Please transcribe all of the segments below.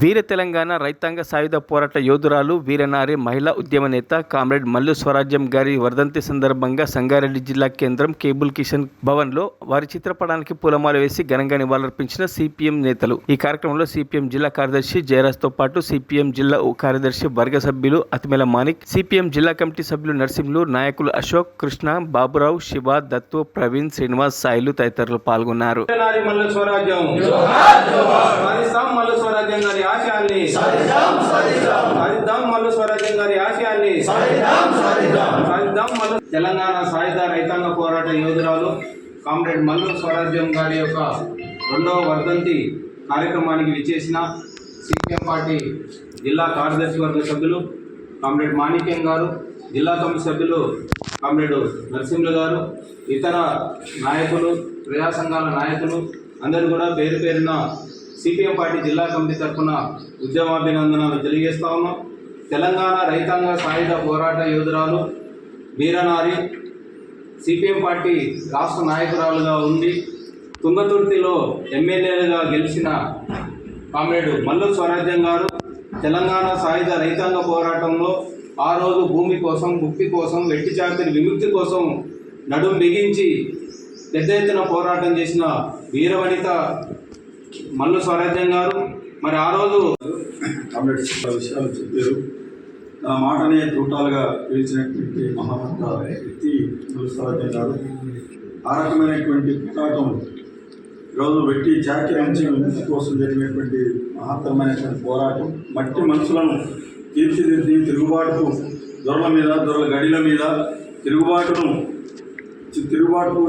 వీర తెలంగాణ రైతాంగ సాయుధ పోరాట యోధురాలు వీరనారి మహిళా ఉద్యమ నేత కామ్రేడ్ మల్లు స్వరాజ్యం గారి వర్ధంతి సందర్భంగా సంగారెడ్డి జిల్లా కేంద్రం కేబుల్ కిషన్ భవన్లో వారి చిత్రపటానికి పూలమాల వేసి ఘనంగా నివాళులర్పించిన సిపిఎం నేతలు. ఈ కార్యక్రమంలో సిపిఎం జిల్లా కార్యదర్శి జయరాజ్తో పాటు సిపిఎం జిల్లా కార్యదర్శి వర్గ సభ్యులు అతిమేల మాణిక్, సిపిఎం జిల్లా కమిటీ సభ్యులు నర్సింహులు, నాయకులు అశోక్, కృష్ణ, బాబురావు, శివ, దత్తు, ప్రవీణ్, శ్రీనివాస్, సాయిలు తదితరులు పాల్గొన్నారు. తెలంగాణ సాయుధ రైతాంగ పోరాట యోధురాలు కామ్రేడ్ మల్లు స్వరాజ్యం గారి యొక్క 2వ వర్ధంతి కార్యక్రమానికి విచ్చేసిన సిపిఎం పార్టీ జిల్లా కార్యదర్శి వర్గ సభ్యులు కామ్రేడ్ మాణిక్యం గారు, జిల్లా కమిటీ సభ్యులు కామ్రేడ్ నరసింహులు గారు, ఇతర నాయకులు, ప్రజా సంఘాల నాయకులు అందరూ కూడా పేరు పేరున సిపిఎం పార్టీ జిల్లా కమిటీ తరఫున ఉద్యమాభినందనలు తెలియజేస్తా ఉన్నాం. తెలంగాణ రైతాంగ సాయుధ పోరాట యోధురాలు వీరనారి సిపిఎం పార్టీ రాష్ట్ర నాయకురాలుగా ఉండి తుంగతుర్తిలో ఎమ్మెల్యేలుగా గెలిచిన కామ్రేడ్ మల్లు స్వరాజ్యం గారు తెలంగాణ సాయుధ రైతాంగ పోరాటంలో ఆ రోజు భూమి కోసం, ముక్తి కోసం, వెట్టి చాకిరి విముక్తి కోసం నడుం బిగించి పెద్ద ఎత్తున పోరాటం చేసిన వీరవనిత మల్లు స్వరాజ్యం గారు. మరి ఆ రోజు విషయాలు చెప్పారు. ఆ మాటనే తూటాలుగా పిలిచినటువంటి మహామత వ్యక్తి మల్లు స్వరాజ్యం గారు. ఆ రకమైనటువంటి పోరాటం ఈరోజు వెట్టి చాకిరి నుంచి విముక్తి కోసం జరిగినటువంటి మహత్తరమైనటువంటి పోరాటం, మట్టి మనుషులను తీర్చిదిద్ది తిరుగుబాటుకు దొరల మీద, దొరల గడిల మీద తిరుగుబాటుకు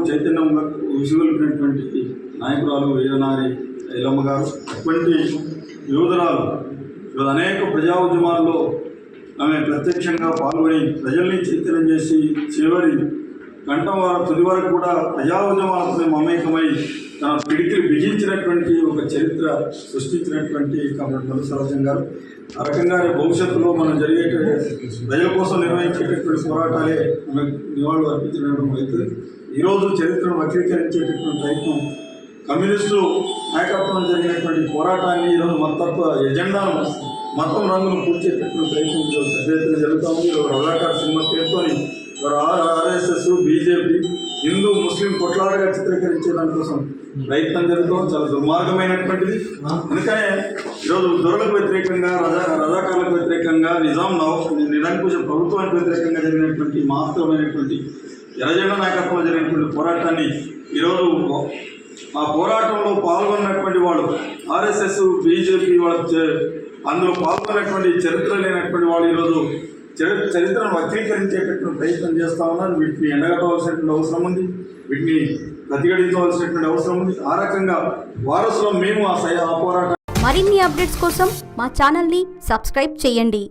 చైతన్యం విసుగొలిపినటువంటి నాయకురాలు వీరనారి ఐలమ్మ గారు. అటువంటి యోధురాలు ఈరోజు అనేక ప్రజా ఉద్యమాల్లో ఆమె ప్రత్యక్షంగా పాల్గొని ప్రజల్ని చైతన్యం చేసి చివరి గంటం తుది వరకు కూడా ప్రజా ఉద్యమాలతో మమేకమై తన పిడికిలు బిగించినటువంటి ఒక చరిత్ర సృష్టించినటువంటి కామ్రేడ్ మల్లు స్వరాజ్యం గారు. ఆ రకంగా భవిష్యత్తులో మనం జరిగే ప్రజల కోసం నిర్వహించేటటువంటి పోరాటాలే మనకు నివాళులు అర్పించడం అవుతుంది. ఈరోజు చరిత్రను వక్రీకరించేటటువంటి ప్రయత్నం, కమ్యూనిస్టు నాయకత్వం జరిగినటువంటి పోరాటాన్ని ఈరోజు మతత్వ ఎజెండాను, మతం రంగును పూడ్చేటటువంటి ప్రయత్నం పెద్ద ఎత్తున జరుగుతూ ఉంది. రజాకార్ సినిమా పేరుతో ఆర్ఎస్ఎస్, బీజేపీ, హిందూ ముస్లిం కొట్లాడగా చిత్రీకరించే దానికోసం ప్రయత్నం జరుగుతాం. చాలా దుర్మార్గమైనటువంటిది. అందుకనే ఈరోజు దొరలకు వ్యతిరేకంగా, రజాకార్లకు వ్యతిరేకంగా, నిరంకుశ ప్రభుత్వానికి వ్యతిరేకంగా జరిగినటువంటి మహత్తరమైనటువంటి ఎర్రజెండా నాయకత్వంలో జరిగినటువంటి పోరాటాన్ని ఈరోజు ఆ పోరాటంలో పాల్గొన్నటువంటి వాళ్ళు ఆర్ఎస్ఎస్, బీజేపీ వాళ్ళు అందులో పాల్గొన్నటువంటి చరిత్ర లేనటువంటి వాళ్ళు ఈరోజు చరిత్రను వక్రీకరించేటటువంటి ప్రయత్నం చేస్తూ ఉన్నారు. వీటిని ఎండగట్టవలసినటువంటి అవసరం ఉంది, వీటిని ప్రతిఘటించవలసినటువంటి అవసరం ఉంది. ఆ రకంగా వారసులం మేము ఆ పోరాటం. మరిన్ని అప్డేట్స్ కోసం మా ఛానల్ని సబ్స్క్రైబ్ చేయండి.